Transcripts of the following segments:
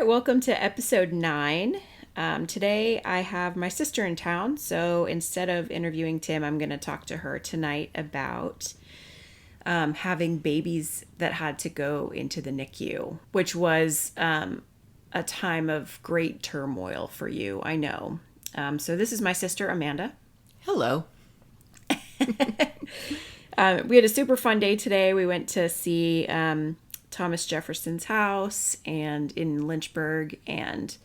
right, welcome to episode 9. Today I have my sister in town, so instead of interviewing Tim, I'm going to talk to her tonight about having babies that had to go into the NICU, which was a time of great turmoil for you, I know. So this is my sister, Amanda. Hello. We had a super fun day today. We went to see Thomas Jefferson's house and in Lynchburg, and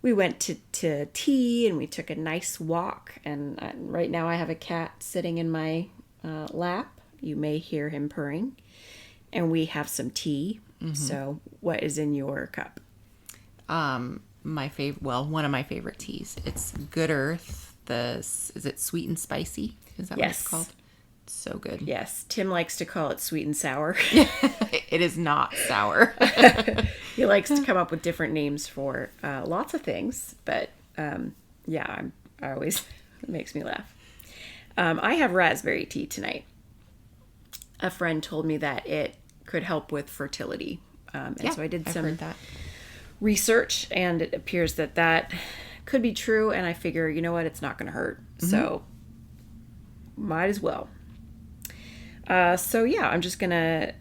we went to tea and we took a nice walk. And right now I have a cat sitting in my lap. You may hear him purring. And we have some tea. Mm-hmm. So what is in your cup? One of my favorite teas. It's Good Earth. Is it sweet and spicy? Is that what it's called? It's so good. Yes. Tim likes to call it sweet and sour. It is not sour. He likes to come up with different names for lots of things. But I always, it makes me laugh. I have raspberry tea tonight. A friend told me that it could help with fertility. So I did some research, and it appears that could be true. And I figure, you know what, it's not going to hurt. Mm-hmm. So might as well. I'm just going to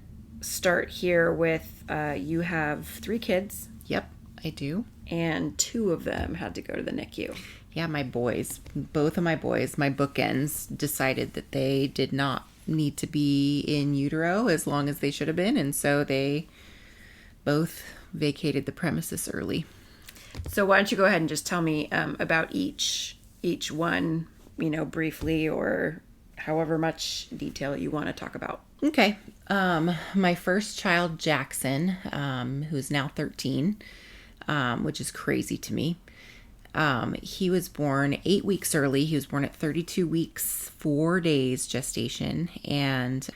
start here with you have 3 kids. Yep, I do. And 2 of them had to go to the NICU. Yeah, both of my boys, my bookends, decided that they did not need to be in utero as long as they should have been. And so they both vacated the premises early. So why don't you go ahead and just tell me about each one, briefly, or however much detail you want to talk about. Okay. My first child, Jackson, who's now 13, which is crazy to me. He was born 8 weeks early. He was born at 32 weeks, 4 days gestation. And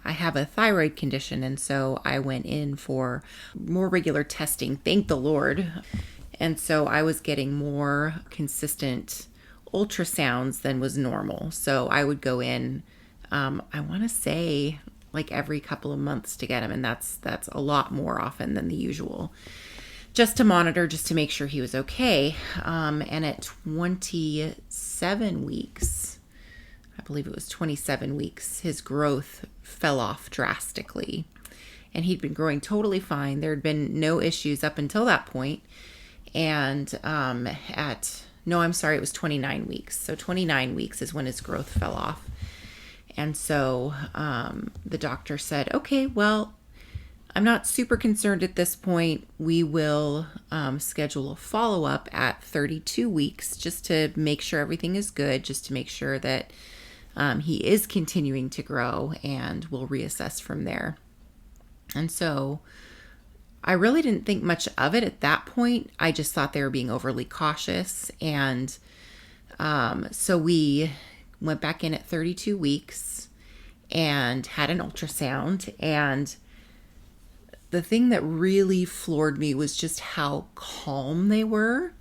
I have a thyroid condition. And so I went in for more regular testing. Thank the Lord. And so I was getting more consistent ultrasounds than was normal. So I would go in, I want to say like every couple of months to get him. And that's a lot more often than the usual, just to monitor, just to make sure he was okay. And at 27 weeks, I believe it was 27 weeks, his growth fell off drastically. And he'd been growing totally fine. There had been no issues up until that point. And it was 29 weeks. So 29 weeks is when his growth fell off. And so the doctor said, okay, well, I'm not super concerned at this point. We will schedule a follow-up at 32 weeks just to make sure everything is good, just to make sure that he is continuing to grow, and we'll reassess from there. And so I really didn't think much of it at that point. I just thought they were being overly cautious. And so we went back in at 32 weeks and had an ultrasound. And the thing that really floored me was just how calm they were.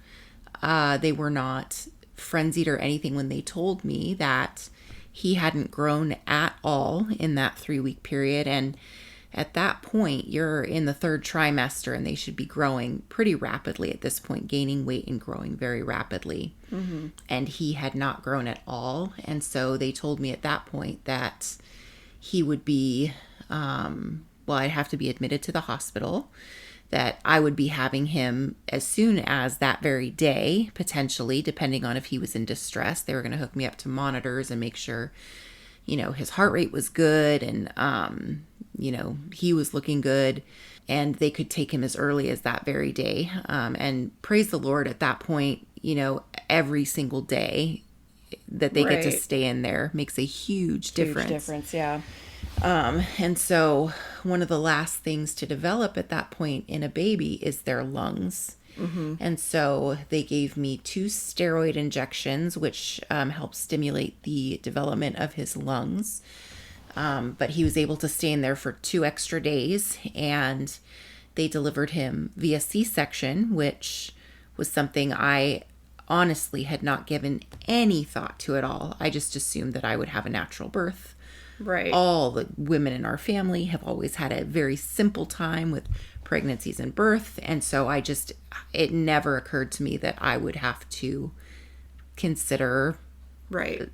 They were not frenzied or anything when they told me that he hadn't grown at all in that 3-week period. And at that point, you're in the 3rd trimester, and they should be growing pretty rapidly at this point, gaining weight and growing very rapidly. Mm-hmm. And he had not grown at all. And so they told me at that point that he would be, I'd have to be admitted to the hospital, that I would be having him as soon as that very day, potentially, depending on if he was in distress. They were going to hook me up to monitors and make sure, his heart rate was good, and, he was looking good, and they could take him as early as that very day. And praise the Lord, at that point, every single day that they get to stay in there makes a huge difference. Huge difference, yeah. And so one of the last things to develop at that point in a baby is their lungs. Mm-hmm. And so they gave me 2 steroid injections, which helped stimulate the development of his lungs. But he was able to stay in there for 2 extra days, and they delivered him via C-section, which was something I honestly had not given any thought to at all. I just assumed that I would have a natural birth. Right. All the women in our family have always had a very simple time with pregnancies and birth. And so it never occurred to me that I would have to consider Right.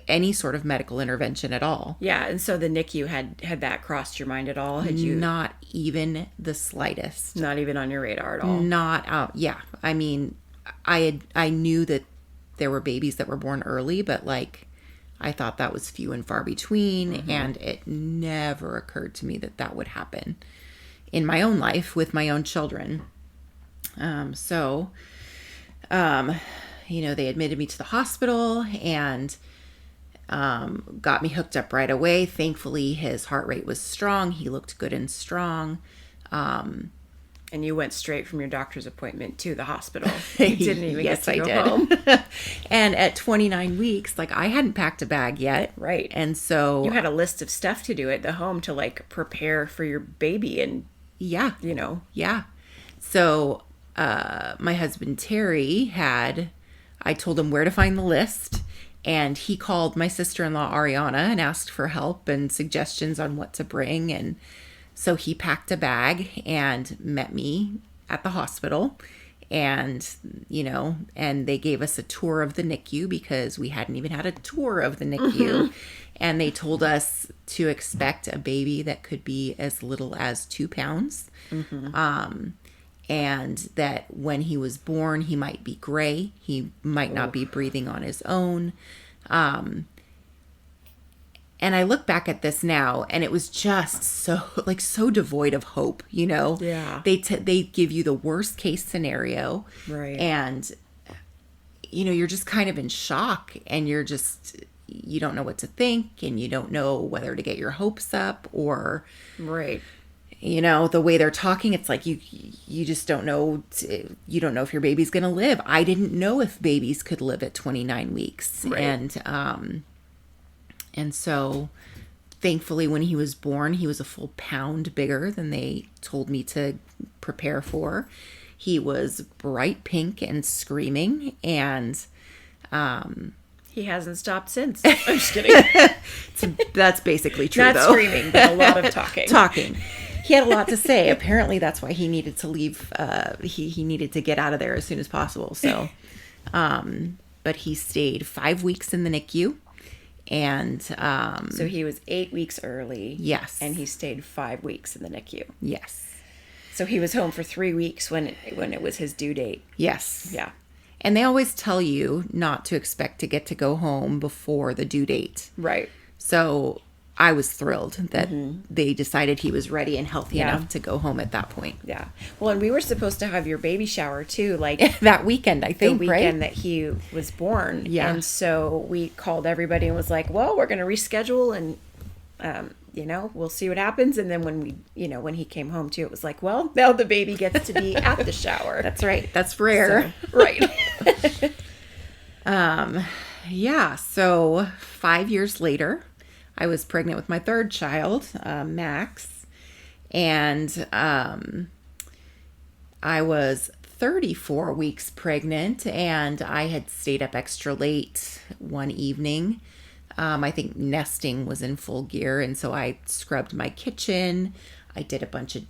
any sort of medical intervention at all. Yeah. And so the NICU had that crossed your mind at all? Had you? Not even the slightest. Not even on your radar at all? Not out. Yeah. I mean, I knew that there were babies that were born early, but like, I thought that was few and far between. And it never occurred to me that that would happen in my own life with my own children. They admitted me to the hospital and got me hooked up right away. Thankfully, his heart rate was strong. He looked good and strong. And you went straight from your doctor's appointment to the hospital. You didn't even Yes, get to I go did. home. And at 29 weeks, like I hadn't packed a bag yet. Right. And so You had a list of stuff to do at the home to like prepare for your baby and, yeah. Yeah. So my husband, Terry, I told him where to find the list. And he called my sister-in-law, Ariana, and asked for help and suggestions on what to bring. And so he packed a bag and met me at the hospital. And, and they gave us a tour of the NICU because we hadn't even had a tour of the NICU. And they told us to expect a baby that could be as little as 2 pounds. And that when he was born, he might be gray. He might not be breathing on his own. And I look back at this now, and it was just so devoid of hope, Yeah. They give you the worst case scenario. Right. And, you're just kind of in shock, and you don't know what to think, and you don't know whether to get your hopes up or... Right. The way they're talking, it's like you just don't know. You don't know if your baby's going to live. I didn't know if babies could live at 29 weeks. Right. And so thankfully when he was born, he was a full pound bigger than they told me to prepare for. He was bright pink and screaming, and he hasn't stopped since. I'm just kidding. That's basically true, Not though. screaming, but a lot of talking. Talking. He had a lot to say. Apparently, that's why he needed to leave. He needed to get out of there as soon as possible. So, but he stayed 5 weeks in the NICU, and so he was 8 weeks early. Yes, and he stayed 5 weeks in the NICU. Yes. So he was home for 3 weeks when it was his due date. Yes. Yeah. And they always tell you not to expect to get to go home before the due date. Right. So I was thrilled that they decided he was ready and healthy enough to go home at that point. Yeah. Well, and we were supposed to have your baby shower too, like that weekend, I think, the weekend that he was born. Yeah. And so we called everybody and was like, well, we're going to reschedule and, we'll see what happens. And then when he came home too, it was like, well, now the baby gets to be at the shower. That's right. That's rare. So, right. Yeah. So 5 years later, I was pregnant with my third child, Max, and I was 34 weeks pregnant, and I had stayed up extra late one evening. I think nesting was in full gear, and so I scrubbed my kitchen. I did a bunch of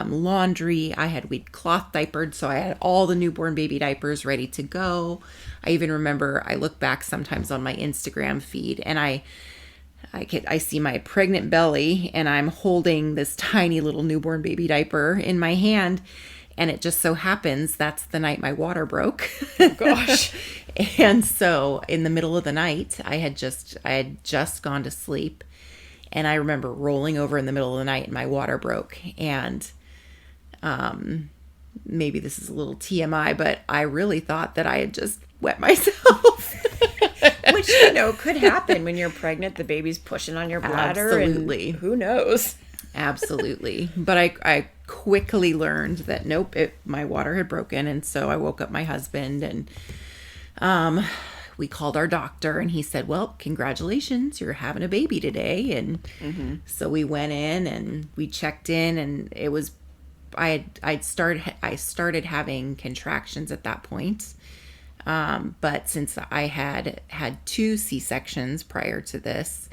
laundry. We'd cloth diapered, so I had all the newborn baby diapers ready to go. I even remember, I look back sometimes on my Instagram feed, and I see my pregnant belly, and I'm holding this tiny little newborn baby diaper in my hand, and it just so happens that's the night my water broke. Oh, gosh. And so in the middle of the night, I had just gone to sleep, and I remember rolling over in the middle of the night and my water broke. And maybe this is a little TMI, but I really thought that I had just wet myself. Which, could happen when you're pregnant. The baby's pushing on your bladder. Absolutely. And who knows? Absolutely. But I quickly learned that, nope, my water had broken. And so I woke up my husband, and we called our doctor, and he said, well, congratulations, you're having a baby today. And so we went in and we checked in, and it was, I started having contractions at that point. But since I had 2 C-sections prior to this,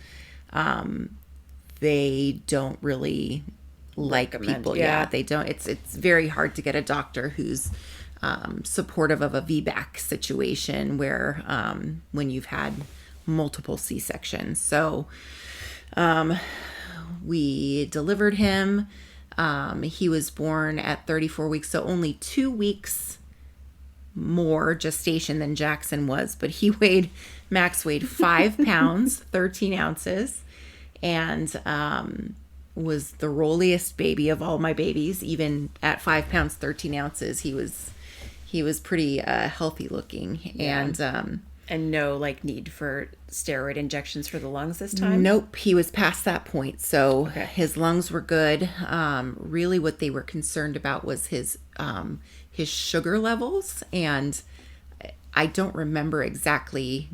they don't really like recommend. people. Yeah, they don't. It's very hard to get a doctor who's supportive of a VBAC situation where when you've had multiple C-sections. So we delivered him. He was born at 34 weeks, so only 2 weeks more gestation than Jackson was, but Max weighed 5 pounds, 13 ounces, and was the rolliest baby of all my babies. Even at 5 pounds, 13 ounces, he was pretty healthy looking. Yeah. And no like need for steroid injections for the lungs this time? Nope. He was past that point. So his lungs were good. Really what they were concerned about was his sugar levels. And I don't remember exactly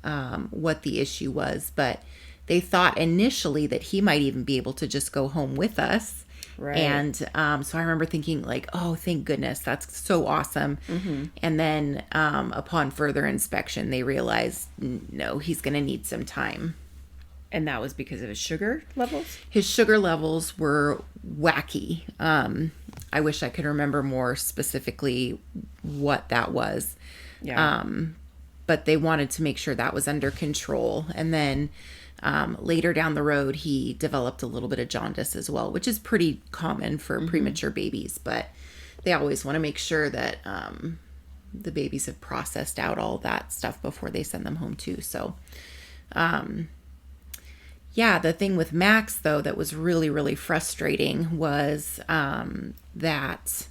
what the issue was, but they thought initially that he might even be able to just go home with us. Right. And so I remember thinking like, oh, thank goodness. That's so awesome. Mm-hmm. And then upon further inspection, they realized, no, he's going to need some time. And that was because of his sugar levels? His sugar levels were wacky. I wish I could remember more specifically what that was. Yeah. But they wanted to make sure that was under control. And then later down the road, he developed a little bit of jaundice as well, which is pretty common for premature babies. But they always want to make sure that the babies have processed out all that stuff before they send them home too. So, yeah, the thing with Max, though, that was really, really frustrating was that,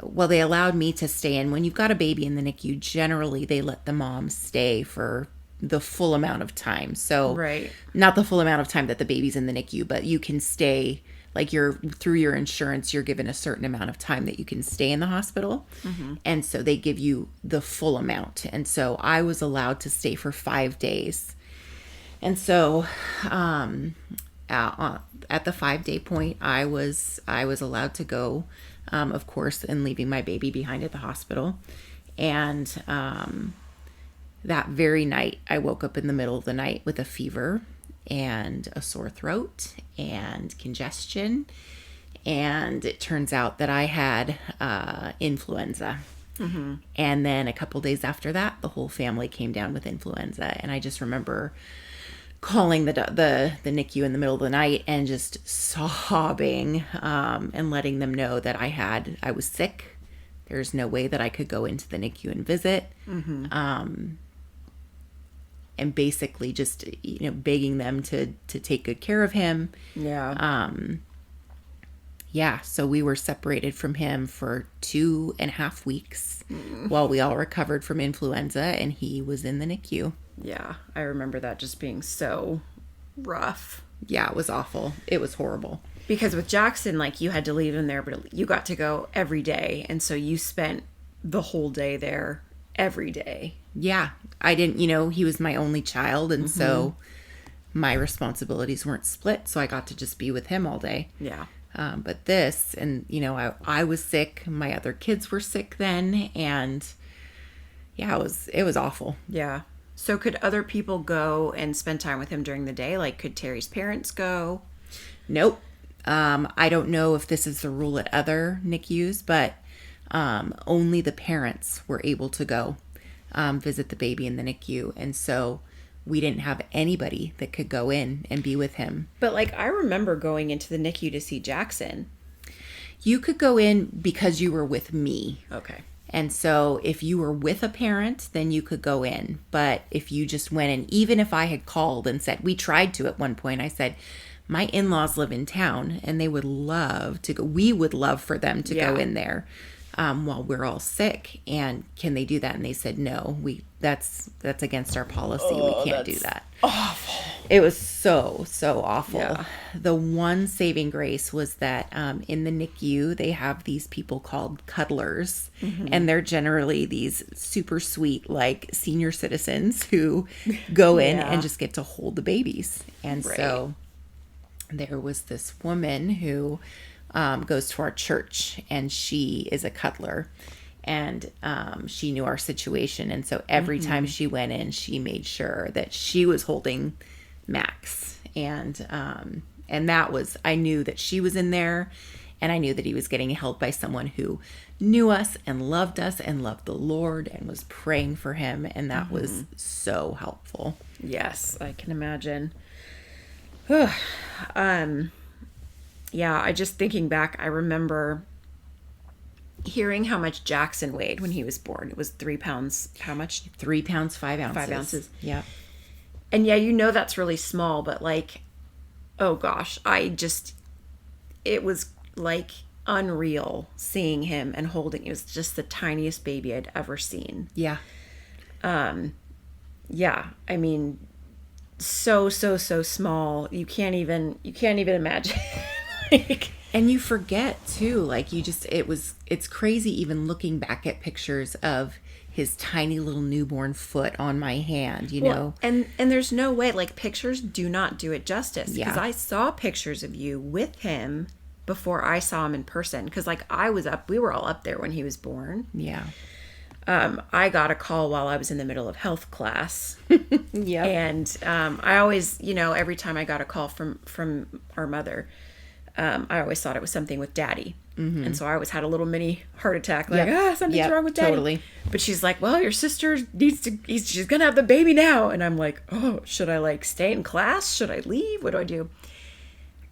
well, they allowed me to stay in. When you've got a baby in the NICU, generally they let the mom stay for the full amount of time. So not the full amount of time that the baby's in the NICU, but you can stay, like through your insurance, you're given a certain amount of time that you can stay in the hospital. Mm-hmm. And so they give you the full amount. And so I was allowed to stay for 5 days. And so at the 5-day point, I was allowed to go, of course, and leaving my baby behind at the hospital. And that very night, I woke up in the middle of the night with a fever and a sore throat and congestion. And it turns out that I had influenza. Mm-hmm. And then a couple days after that, the whole family came down with influenza. And I just remember calling the NICU in the middle of the night and just sobbing and letting them know that I was sick. There's no way that I could go into the NICU and visit. Mm-hmm. And basically just, begging them to take good care of him. Yeah. Yeah. So we were separated from him for 2.5 weeks while we all recovered from influenza, and he was in the NICU. Yeah. I remember that just being so rough. Yeah, it was awful. It was horrible. Because with Jackson, like, you had to leave him there, but you got to go every day. And so you spent the whole day there every day. Yeah. I didn't, he was my only child. And so my responsibilities weren't split. So I got to just be with him all day. Yeah. But this, and, I was sick. My other kids were sick then. And yeah, it was awful. Yeah. So could other people go and spend time with him during the day? Like, could Terry's parents go? Nope. I don't know if this is the rule at other NICUs, but only the parents were able to go visit the baby in the NICU. And so we didn't have anybody that could go in and be with him. But like, I remember going into the NICU to see Jackson. You could go in because you were with me. Okay. And so if you were with a parent, then you could go in. But if you just went in, even if I had called and said, we tried to at one point, I said, my in-laws live in town and they would love to go. We would love for them to go in there while we're all sick. And can they do that? And they said, no, that's against our policy. We can't do that. Awful. It was so awful. Yeah. The one saving grace was that in the NICU, they have these people called cuddlers. Mm-hmm. And they're generally these super sweet, like, senior citizens who go in and just get to hold the babies. And so there was this woman who goes to our church, and she is a cuddler, and she knew our situation. And so every time she went in, she made sure that she was holding Max. And And I knew that she was in there, and I knew that he was getting held by someone who knew us and loved the Lord and was praying for him. And that was so helpful. Yes, I can imagine. Yeah, I just thinking back, I remember hearing how much Jackson weighed when he was born. It was 3 pounds. How much? 3 pounds, 5 ounces. 5 ounces. Yeah. And yeah, you know that's really small, but like, oh gosh, it was like unreal seeing him and holding. It was just the tiniest baby I'd ever seen. Yeah. Yeah, I mean, so small. You can't even imagine. Like, and you forget too, like it's crazy even looking back at pictures of his tiny little newborn foot on my hand, you know. And there's no way, like, pictures do not do it justice. Because Yeah. I saw pictures of you with him before I saw him in person. Because like we were all up there when he was born. Yeah. I got a call while I was in the middle of health class. Yeah. And I always, every time I got a call from our mother, I always thought it was something with Daddy. Mm-hmm. And so I always had a little mini heart attack, like, something's wrong with Daddy. Totally. But she's like, well, your sister she's going to have the baby now. And I'm like, oh, should I like stay in class? Should I leave? What do I do?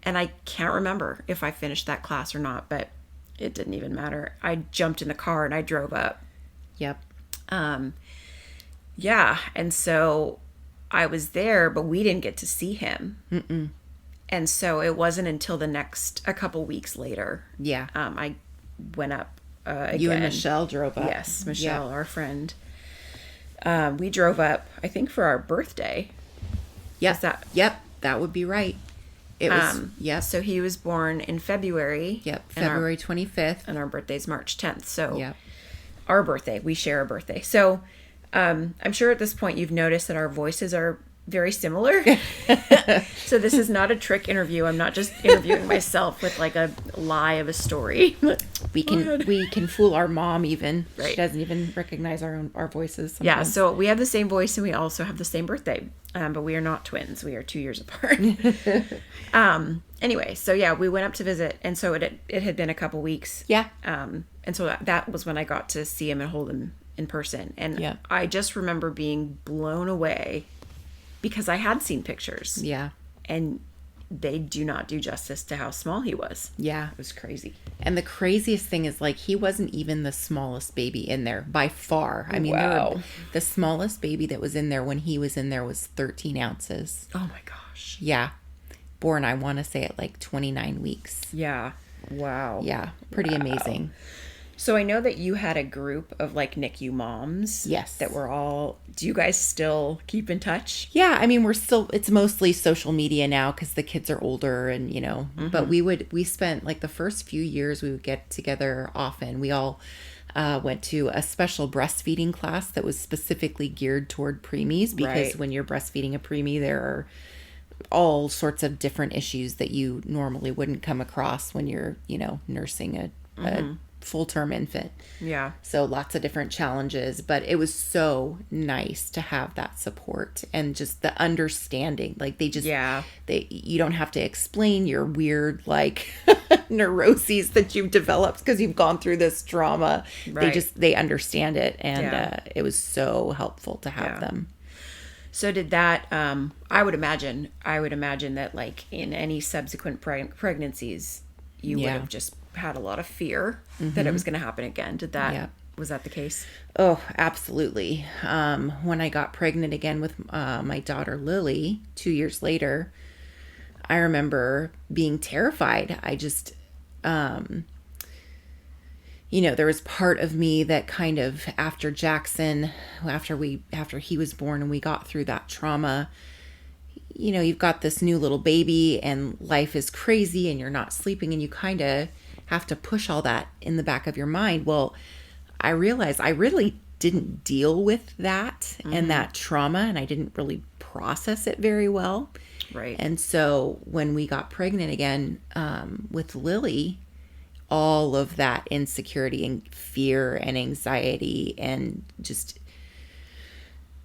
And I can't remember if I finished that class or not, but it didn't even matter. I jumped in the car and I drove up. Yep. Yeah. And so I was there, but we didn't get to see him. Mm-mm. And so it wasn't until a couple weeks later. Yeah. I went up again. You and Michelle drove up. Yes, Michelle, our friend. We drove up, I think, for our birthday. Yep. Yep. That would be right. It was. Yep. So he was born in February. Yep. February 25th. And our birthday's March 10th. So yep. Our birthday, we share a birthday. So I'm sure at this point you've noticed that our voices are very similar. So this is not a trick interview. I'm not just interviewing myself with like a lie of a story. We can fool our mom even. Right. She doesn't even recognize our voices sometimes. Yeah, so we have the same voice and we also have the same birthday. But we are not twins. We are 2 years apart. Anyway, so yeah, we went up to visit, and so it had been a couple weeks. Yeah. And so that was when I got to see him and hold him in person. And I just remember being blown away because I had seen pictures. Yeah. And they do not do justice to how small he was. Yeah. It was crazy. And the craziest thing is, like, he wasn't even the smallest baby in there by far. I mean, wow. The smallest baby that was in there when he was in there was 13 ounces. Oh my gosh. Yeah. Born, I want to say, at like 29 weeks. Yeah. Wow. Yeah. Pretty amazing. So I know that you had a group of like NICU moms. Yes. That were all, do you guys still keep in touch? Yeah. I mean, it's mostly social media now because the kids are older and, but we spent like the first few years we would get together often. We all went to a special breastfeeding class that was specifically geared toward preemies because when you're breastfeeding a preemie, there are all sorts of different issues that you normally wouldn't come across when you're, nursing a full-term infant. Yeah. So lots of different challenges, but it was so nice to have that support and just the understanding. Like you don't have to explain your weird like neuroses that you've developed because you've gone through this trauma. Right. They understand it, and it was so helpful to have them. So did that, I would imagine that like in any subsequent pregnancies, you would have just had a lot of fear that it was going to happen again. Was that the case? Oh, absolutely. When I got pregnant again with my daughter Lily 2 years later, I remember being terrified. I just, there was part of me that kind of after he was born and we got through that trauma, you've got this new little baby and life is crazy and you're not sleeping and you kind of have to push all that in the back of your mind. Well, I realized I really didn't deal with that and that trauma, and I didn't really process it very well. Right. And so when we got pregnant again with Lily, all of that insecurity and fear and anxiety and just,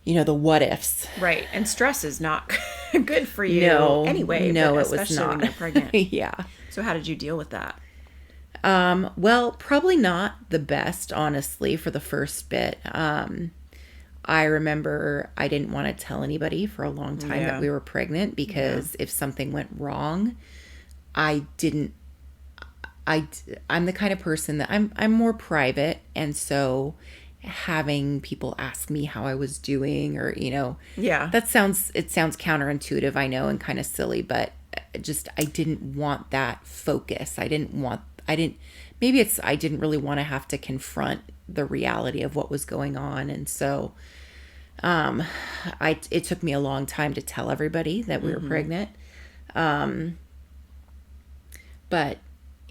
the what ifs. Right. And stress is not Good for you. No, Anyway, no, but it was especially when not. you're pregnant. Yeah. So how did you deal with that? Well, probably not the best, honestly, for the first bit. I remember I didn't want to tell anybody for a long time that Yeah. we were pregnant because if something went wrong, I didn't. I'm the kind of person that I'm more private, and so having people ask me how I was doing, or Yeah. it sounds counterintuitive, I know, and kind of silly, but just I didn't want that focus. I didn't maybe it's I didn't really want to have to confront the reality of what was going on, and so it took me a long time to tell everybody that we were pregnant. But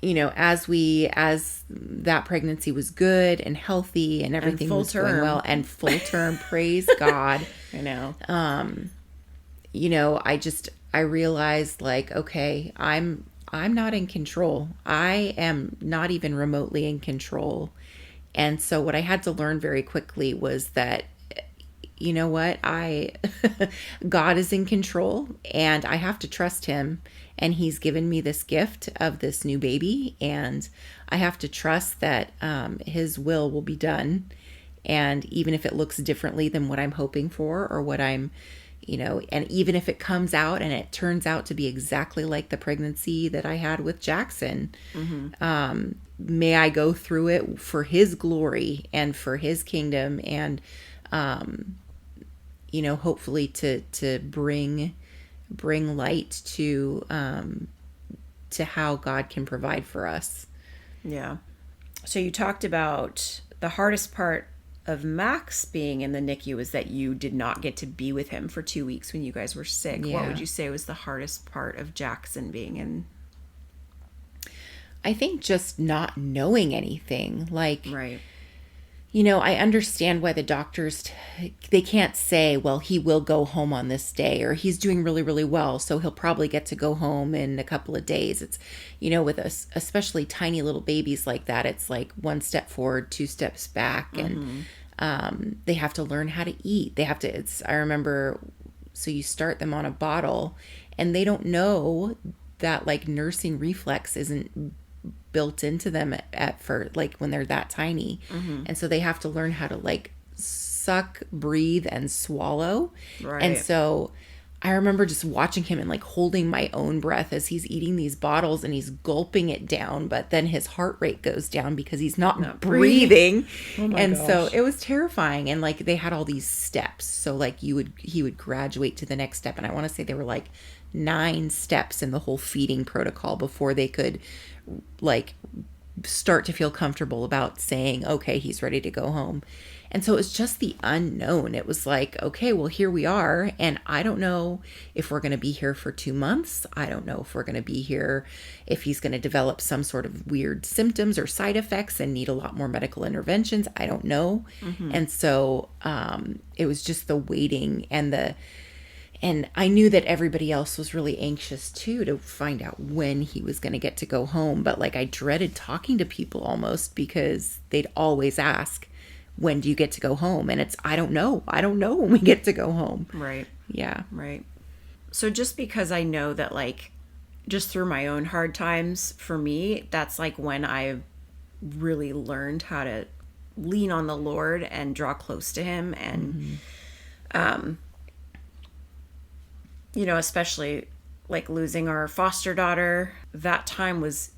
as that pregnancy was good and healthy and everything was going well and full term, praise God. I know. I realized, like, okay, I'm not in control. I am not even remotely in control. And so what I had to learn very quickly was that, you know what, God is in control, and I have to trust him, and he's given me this gift of this new baby, and I have to trust that his will be done. And even if it looks differently than what I'm hoping for, or what I'm, and even if it comes out and it turns out to be exactly like the pregnancy that I had with Jackson, may I go through it for his glory and for his kingdom, and hopefully to bring light to how God can provide for us. Yeah. So you talked about the hardest part of Max being in the NICU is that you did not get to be with him for 2 weeks when you guys were sick. Yeah. What would you say was the hardest part of Jackson being in? I think just not knowing anything. Like, Right. I understand why the doctors, they can't say, well, he will go home on this day, or he's doing really, really well, so he'll probably get to go home in a couple of days. It's, with us, especially tiny little babies like that, it's like one step forward, two steps back. And they have to learn how to eat. I remember, so you start them on a bottle, and they don't know that, like, nursing reflex isn't built into them at first, like when they're that tiny. And so they have to learn how to, like, suck, breathe, and swallow. Right. And so I remember just watching him and, like, holding my own breath as he's eating these bottles, and he's gulping it down, but then his heart rate goes down because he's not breathing. Oh my and gosh. So it was terrifying. And, like, they had all these steps, so, like, he would graduate to the next step, and I want to say there were like 9 steps in the whole feeding protocol before they could, like, start to feel comfortable about saying, okay, he's ready to go home. And so it was just the unknown. It was like, okay, well, here we are, and I don't know if we're going to be here for 2 months. I don't know if we're going to be here, if he's going to develop some sort of weird symptoms or side effects and need a lot more medical interventions. I don't know. And so it was just the waiting and I knew that everybody else was really anxious too to find out when he was going to get to go home. But, like, I dreaded talking to people almost, because they'd always ask, when do you get to go home? And it's, I don't know when we get to go home. Right. Yeah. Right. So just because I know that, like, just through my own hard times, for me, that's, like, when I really learned how to lean on the Lord and draw close to him. And, especially, like, losing our foster daughter, that time was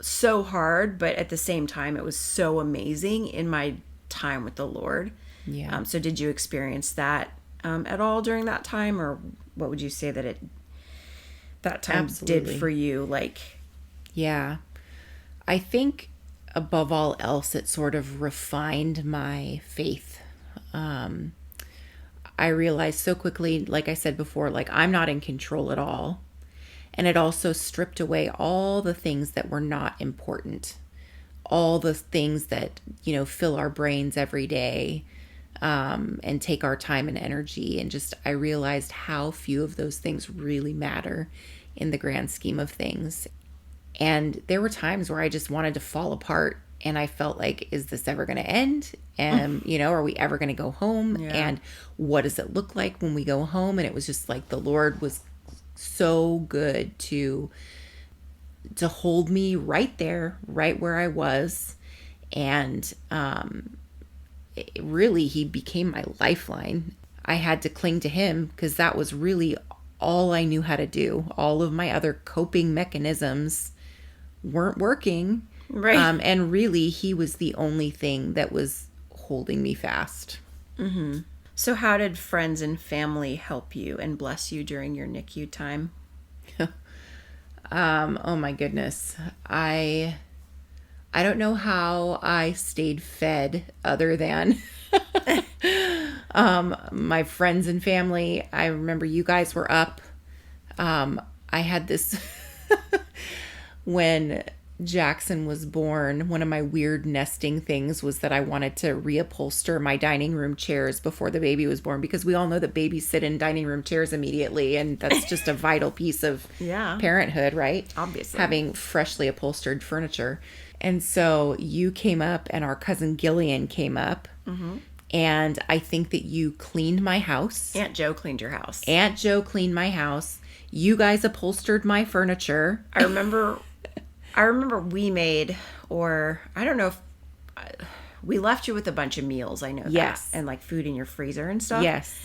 so hard, but at the same time, it was so amazing in my time with the Lord. Yeah. So did you experience that at all during that time, or what would you say that time Absolutely. did for you? Like, Yeah. I think above all else, it sort of refined my faith. I realized so quickly, like I said before, like, I'm not in control at all. And it also stripped away all the things that were not important, all the things that, fill our brains every day, and take our time and energy. And just, I realized how few of those things really matter in the grand scheme of things. And there were times where I just wanted to fall apart And I felt like, is this ever going to end? And, are we ever going to go home? Yeah. And what does it look like when we go home? And it was just like the Lord was so good to hold me right there, right where I was. And really, he became my lifeline. I had to cling to him because that was really all I knew how to do. All of my other coping mechanisms weren't working. Right. And really, he was the only thing that was holding me fast. Mm-hmm. So how did friends and family help you and bless you during your NICU time? Oh my goodness. I don't know how I stayed fed other than my friends and family. I remember you guys were up. I had this when Jackson was born, one of my weird nesting things was that I wanted to reupholster my dining room chairs before the baby was born, because we all know that babies sit in dining room chairs immediately, and that's just a vital piece of parenthood, right? Obviously. Having freshly upholstered furniture. And so you came up and our cousin Gillian came up. Mm-hmm. And I think that you cleaned my house. Aunt Jo cleaned your house. Aunt Jo cleaned my house. You guys upholstered my furniture. I remember we made, or I don't know if we left you with a bunch of meals. I know yes. that. And like food in your freezer and stuff. Yes.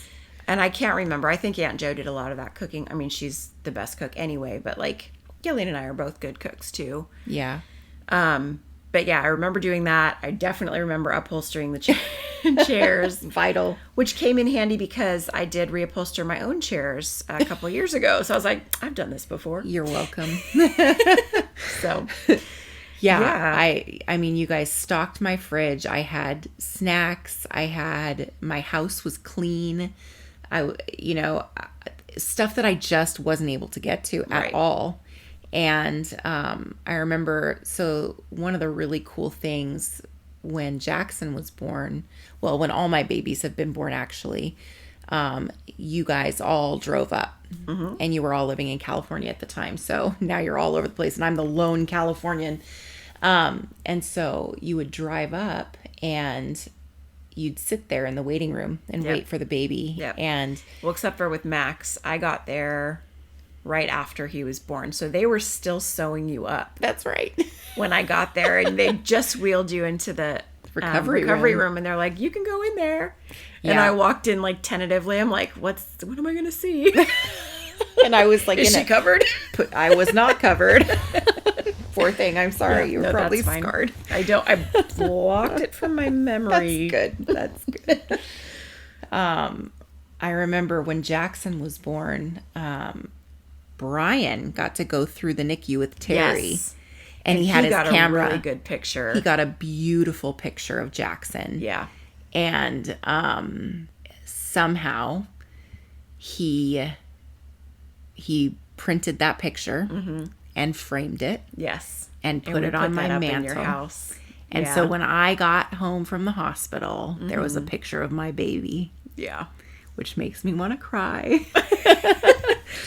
And I can't remember. I think Aunt Jo did a lot of that cooking. I mean, she's the best cook anyway, but like Gillian and I are both good cooks too. Yeah. But yeah, I remember doing that. I definitely remember upholstering the chairs. Vital. Which came in handy because I did reupholster my own chairs a couple of years ago. So I was like, I've done this before. You're welcome. So, yeah. I mean, you guys stocked my fridge. I had snacks. My house was clean. Stuff that I just wasn't able to get to at all. And I remember, so one of the really cool things when Jackson was born, well, when all my babies have been born, actually, you guys all drove up. Mm-hmm. And you were all living in California at the time. So now you're all over the place and I'm the lone Californian. And so you would drive up and you'd sit there in the waiting room and wait for the baby. Yep. And well, except for with Max, I got there right after he was born. So they were still sewing you up. That's right. When I got there, and they just wheeled you into the recovery room. And they're like, you can go in there. Yeah. And I walked in like tentatively. I'm like, what am I going to see? And I was like, is she covered? I was not covered. Poor thing. I'm sorry. You were probably scarred. I blocked it from my memory. That's good. I remember when Jackson was born, Brian got to go through the NICU with Terry. Yes. And he had his camera. A really good picture. He got a beautiful picture of Jackson. Yeah. And somehow he printed that picture and framed it. Yes. And put it on my mantle. In your house. And so when I got home from the hospital, there was a picture of my baby. Yeah. Which makes me want to cry.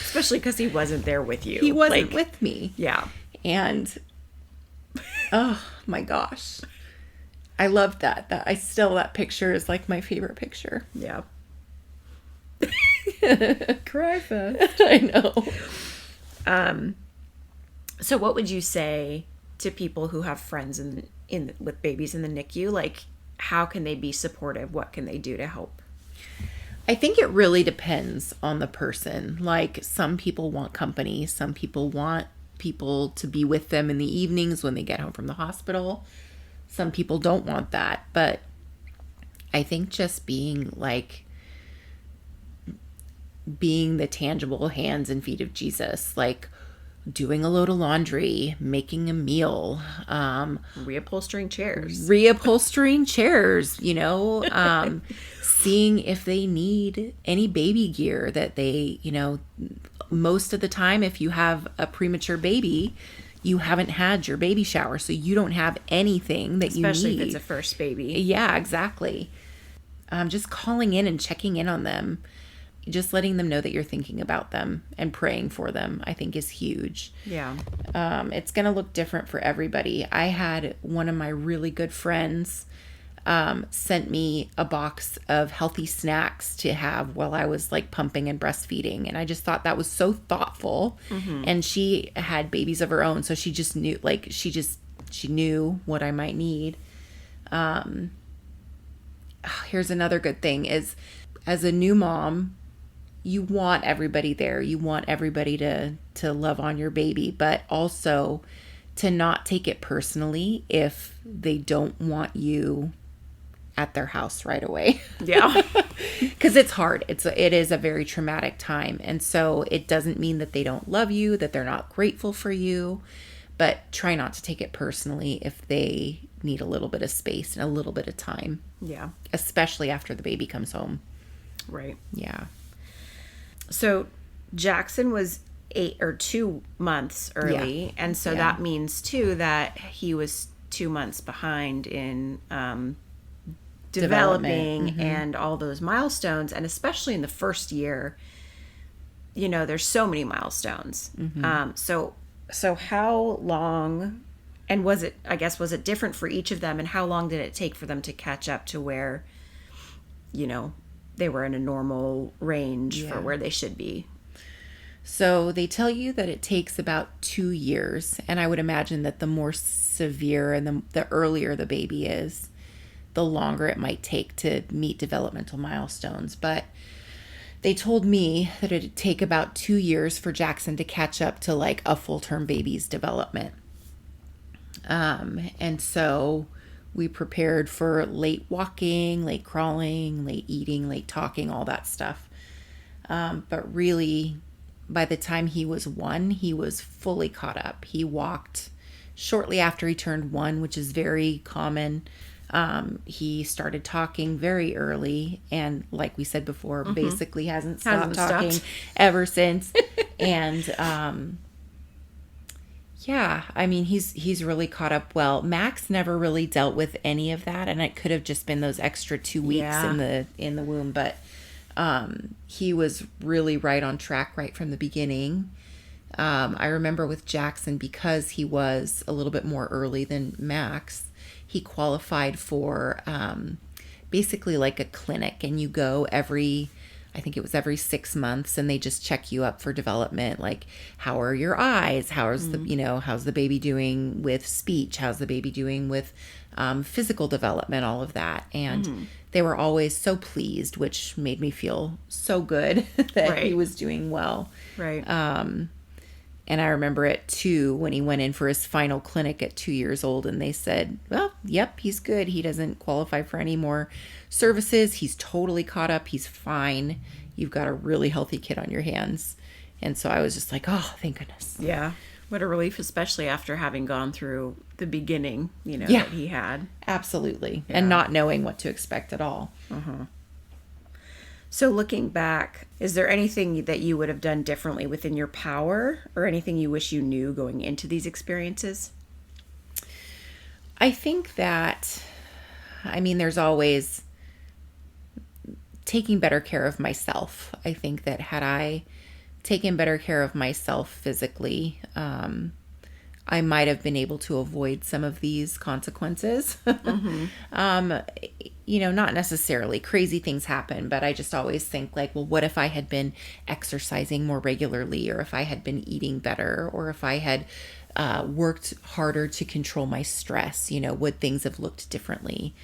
Especially because he wasn't there with you. He wasn't with me. Yeah. And, oh my gosh. I loved that. That picture is like my favorite picture. Yeah. Cry fest. I know. So what would you say to people who have friends with babies in the NICU? Like, how can they be supportive? What can they do to help? I think it really depends on the person. Like, some people want company. Some people want people to be with them in the evenings when they get home from the hospital. Some people don't want that. But I think just being the tangible hands and feet of Jesus, like doing a load of laundry, making a meal, reupholstering chairs, seeing if they need any baby gear that they, most of the time, if you have a premature baby, you haven't had your baby shower, so you don't have anything that you need. Especially if it's a first baby. Yeah, exactly. Just calling in and checking in on them. just letting them know that you're thinking about them and praying for them, I think is huge. Yeah. It's going to look different for everybody. I had one of my really good friends sent me a box of healthy snacks to have while I was like pumping and breastfeeding. And I just thought that was so thoughtful. And she had babies of her own. So she just knew, like, she knew what I might need. Here's another good thing is, as a new mom, you want everybody there. You want everybody to love on your baby, but also to not take it personally if they don't want you at their house right away. Yeah. Because it's hard. It is a very traumatic time. And so it doesn't mean that they don't love you, that they're not grateful for you, but try not to take it personally if they need a little bit of space and a little bit of time. Yeah. Especially after the baby comes home. Right. Yeah. So Jackson was 2 months early. Yeah. And so that means too that he was 2 months behind in developing and all those milestones. And especially in the first year, you know, there's so many milestones. So how long, and was it different for each of them, and how long did it take for them to catch up to where, you know, they were in a normal range for where they should be? So they tell you that it takes about 2 years. And I would imagine that the more severe and the earlier the baby is, the longer it might take to meet developmental milestones. But they told me that it'd take about 2 years for Jackson to catch up to like a full-term baby's development. And so we prepared for late walking, late crawling, late eating, late talking, all that stuff. But really, by the time he was 1, he was fully caught up. He walked shortly after he turned 1, which is very common. He started talking very early, and like we said before, basically hasn't stopped talking ever since. And yeah, I mean, he's really caught up well. Max never really dealt with any of that, and it could have just been those extra 2 weeks in the womb, but he was really right on track right from the beginning. I remember with Jackson, because he was a little bit more early than Max, he qualified for basically like a clinic, and you go every 6 months, and they just check you up for development. Like, how are your eyes? How's how's the baby doing with speech? How's the baby doing with physical development? All of that. And they were always so pleased, which made me feel so good that he was doing well. Right. And I remember at 2, when he went in for his final clinic at 2 years old, and they said, well, yep, he's good. He doesn't qualify for any more services. He's totally caught up. He's fine. You've got a really healthy kid on your hands. And so I was just like, oh, thank goodness. Yeah. What a relief, especially after having gone through the beginning, that he had. Absolutely. Yeah. And not knowing what to expect at all. So looking back, is there anything that you would have done differently within your power, or anything you wish you knew going into these experiences? I think that, there's always taking better care of myself. I think that had I taken better care of myself physically, I might have been able to avoid some of these consequences. Not necessarily crazy things happen, but I just always think like, well, what if I had been exercising more regularly, or if I had been eating better, or if I had worked harder to control my stress, would things have looked differently?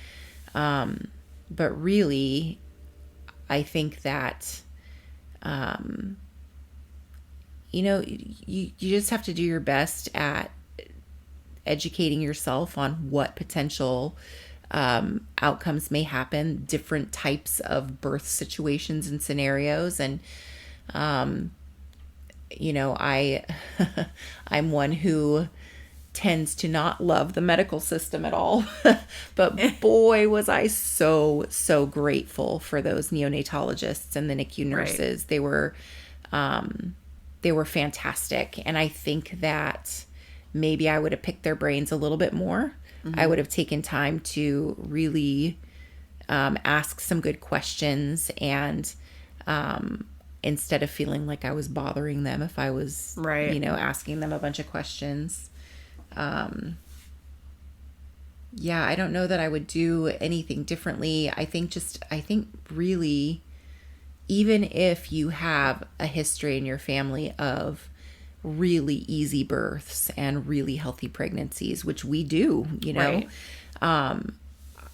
But really, I think that, you just have to do your best at educating yourself on what potential outcomes may happen, different types of birth situations and scenarios. And, I'm one who tends to not love the medical system at all. But boy, was I so, so grateful for those neonatologists and the NICU nurses. Right. They were fantastic. And I think that maybe I would have picked their brains a little bit more. I would have taken time to really ask some good questions and instead of feeling like I was bothering them if I was, Right. asking them a bunch of questions. Yeah, I don't know that I would do anything differently. I think really, even if you have a history in your family of really easy births and really healthy pregnancies, which we do, Right.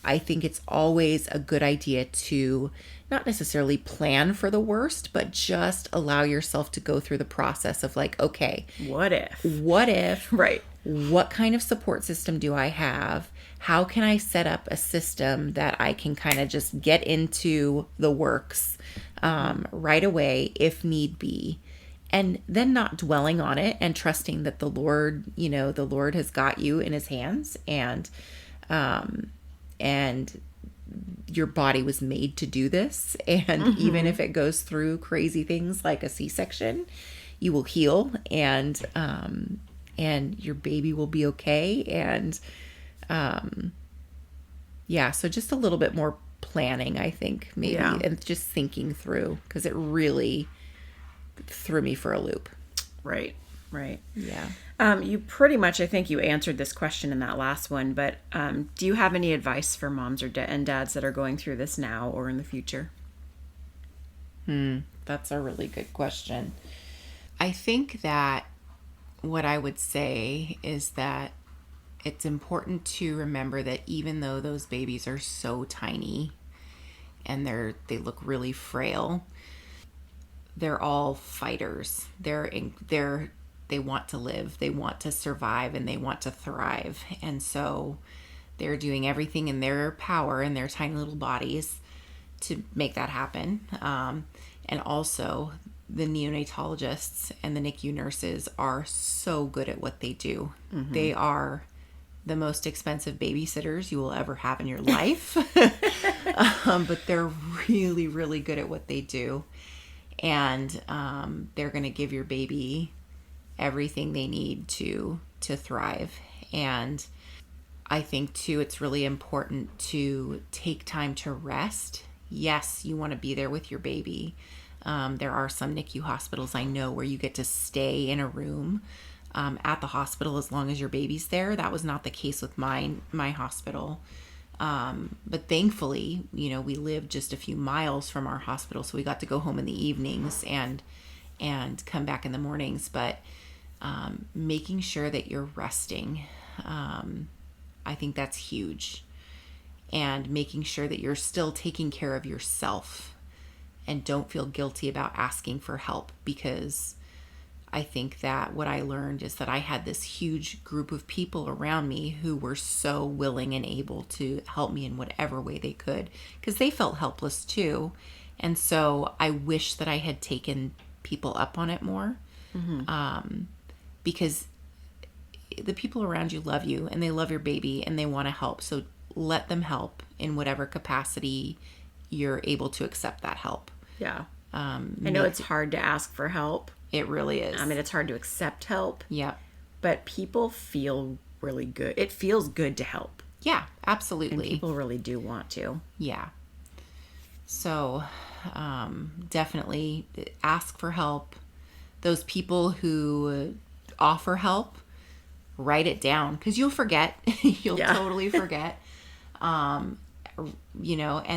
I think it's always a good idea to not necessarily plan for the worst, but just allow yourself to go through the process of like, okay, What if? what if? Right. What kind of support system do I have? How can I set up a system that I can kind of just get into the works right away if need be? And then not dwelling on it and trusting that the Lord, the Lord has got you in his hands, and your body was made to do this. And even if it goes through crazy things like a C-section, you will heal, and your baby will be okay. And yeah, so just a little bit more planning, I think, maybe, Yeah. and just thinking through, because it really threw me for a loop. Right. Right. Yeah. You pretty much, I think you answered this question in that last one, but do you have any advice for moms and dads that are going through this now or in the future? That's a really good question. I think that what I would say is that it's important to remember that even though those babies are so tiny and they look really frail, they're all fighters. They want to live, they want to survive, and they want to thrive. And so they're doing everything in their power in their tiny little bodies to make that happen. And also, the neonatologists and the NICU nurses are so good at what they do. They are the most expensive babysitters you will ever have in your life. But they're really, really good at what they do. And they're going to give your baby everything they need to thrive. And I think, too, it's really important to take time to rest. Yes, you want to be there with your baby. There are some NICU hospitals I know where you get to stay in a room at the hospital as long as your baby's there. That was not the case with my hospital. But thankfully, we lived just a few miles from our hospital, so we got to go home in the evenings and come back in the mornings. But making sure that you're resting, I think that's huge. And making sure that you're still taking care of yourself and don't feel guilty about asking for help, because I think that what I learned is that I had this huge group of people around me who were so willing and able to help me in whatever way they could, because they felt helpless too. And so I wish that I had taken people up on it more, because the people around you love you and they love your baby and they want to help. So let them help in whatever capacity you're able to accept that help. Yeah. I know it's hard to ask for help. It really is. I mean, it's hard to accept help. Yeah. But people feel really good. It feels good to help. Yeah, absolutely. And people really do want to. Yeah. So definitely ask for help. Those people who offer help, write it down, because you'll forget. You'll totally forget. And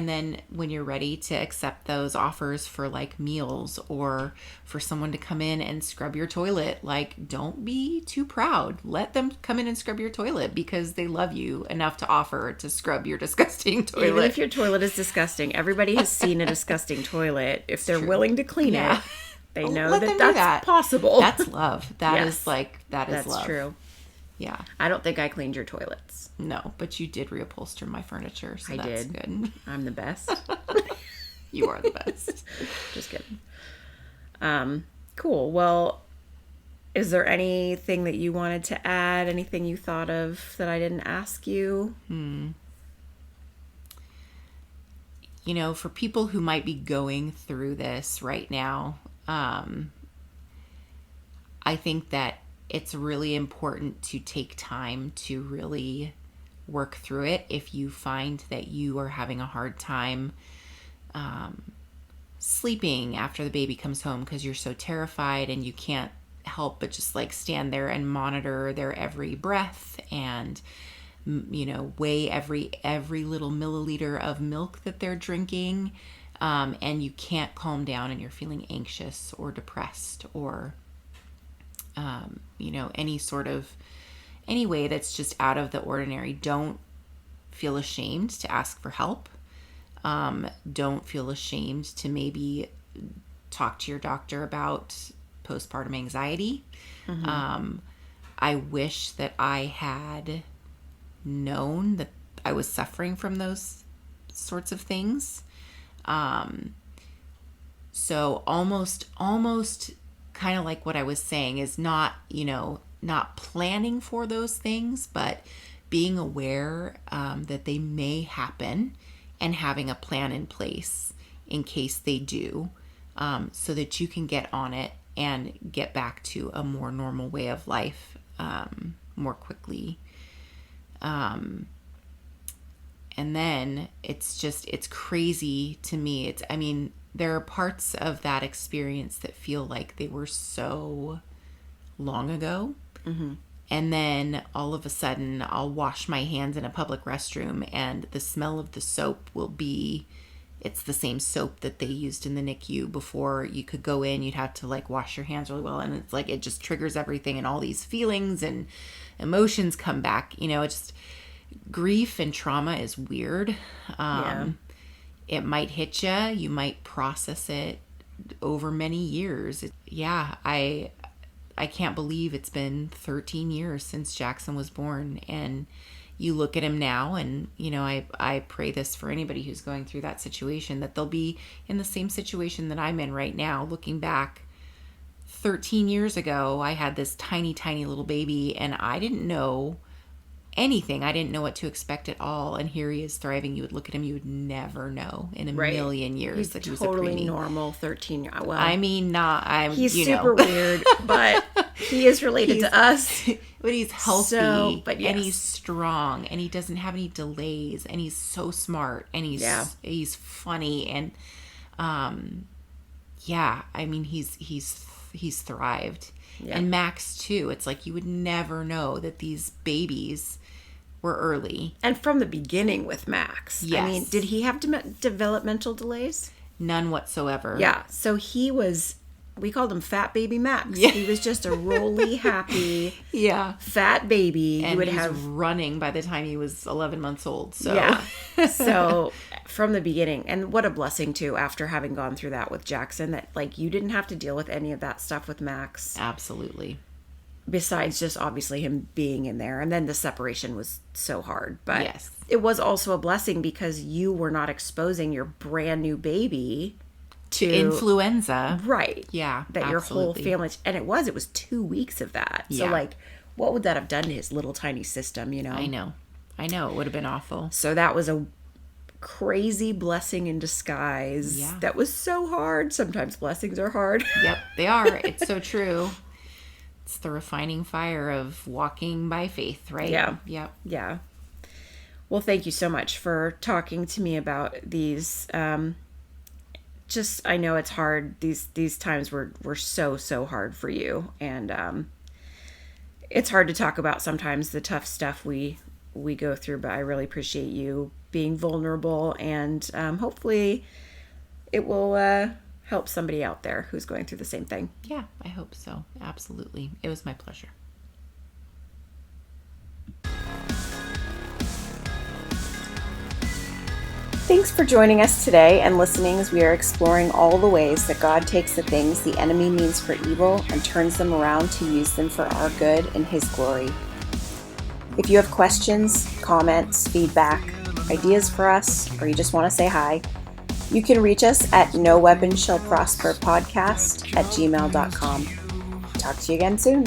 then when you're ready to accept those offers for like meals or for someone to come in and scrub your toilet, like, don't be too proud. Let them come in and scrub your toilet because they love you enough to offer to scrub your disgusting toilet. Even if your toilet is disgusting, everybody has seen a disgusting toilet. If they're willing to clean it, they know that's possible. That's love. That is love. That's true. Yeah. I don't think I cleaned your toilets. No, but you did reupholster my furniture, so that's did. Good. I'm the best. You are the best. Just kidding. Cool. Well, is there anything that you wanted to add? Anything you thought of that I didn't ask you? For people who might be going through this right now, I think that it's really important to take time to really work through it. If you find that you are having a hard time sleeping after the baby comes home because you're so terrified and you can't help but just like stand there and monitor their every breath and weigh every little milliliter of milk that they're drinking, and you can't calm down and you're feeling anxious or depressed or any way that's just out of the ordinary. Don't feel ashamed to ask for help. Don't feel ashamed to maybe talk to your doctor about postpartum anxiety. Mm-hmm. I wish that I had known that I was suffering from those sorts of things. So almost kind of like what I was saying is not planning for those things, but being aware that they may happen and having a plan in place in case they do, so that you can get on it and get back to a more normal way of life more quickly. And then it's crazy to me. There are parts of that experience that feel like they were so long ago. Mm-hmm. And then all of a sudden I'll wash my hands in a public restroom and the smell of the soap it's the same soap that they used in the NICU before you could go in. You'd have to like wash your hands really well. And it's like, it just triggers everything and all these feelings and emotions come back. Grief and trauma is weird. It might hit you. You might process it over many years. I can't believe it's been 13 years since Jackson was born. And you look at him now and, I pray this for anybody who's going through that situation, that they'll be in the same situation that I'm in right now. Looking back 13 years ago, I had this tiny, tiny little baby and I didn't know anything. I didn't know what to expect at all. And here he is thriving. You would look at him, you would never know in a million years that he was a preemie. Totally normal 13-year-old. Well, he's super weird, but he is related to us. But he's healthy, yes. And he's strong, and he doesn't have any delays, and he's so smart, and he's funny, and he's thrived. Yeah. And Max too. It's like you would never know that these babies were early. And from the beginning with Max. Yes. Did he have developmental delays? None whatsoever. Yeah. So we called him Fat Baby Max. Yeah. He was just a roly, happy, fat baby. And he was running by the time he was 11 months old. So. Yeah. So from the beginning, and what a blessing too, after having gone through that with Jackson, that like you didn't have to deal with any of that stuff with Max. Absolutely. Besides just obviously him being in there. And then the separation was so hard. But yes. It was also a blessing because you were not exposing your brand new baby to influenza. Right. Yeah. That your whole family, and it was 2 weeks of that. So like, what would that have done to his little tiny system, I know. It would have been awful. So that was a crazy blessing in disguise. Yeah. That was so hard. Sometimes blessings are hard. Yep, they are. It's so true. It's the refining fire of walking by faith, right? Yeah. Yep. Yeah. Well, thank you so much for talking to me about these. I know it's hard. These times were so hard for you. And it's hard to talk about sometimes the tough stuff we go through, but I really appreciate you being vulnerable, and hopefully it will help somebody out there who's going through the same thing. Yeah, I hope so. Absolutely. It was my pleasure. Thanks for joining us today and listening as we are exploring all the ways that God takes the things the enemy means for evil and turns them around to use them for our good and His glory. If you have questions, comments, feedback, ideas for us, or you just want to say hi, you can reach us at noweaponshallprosperpodcast@gmail.com. Talk to you again soon.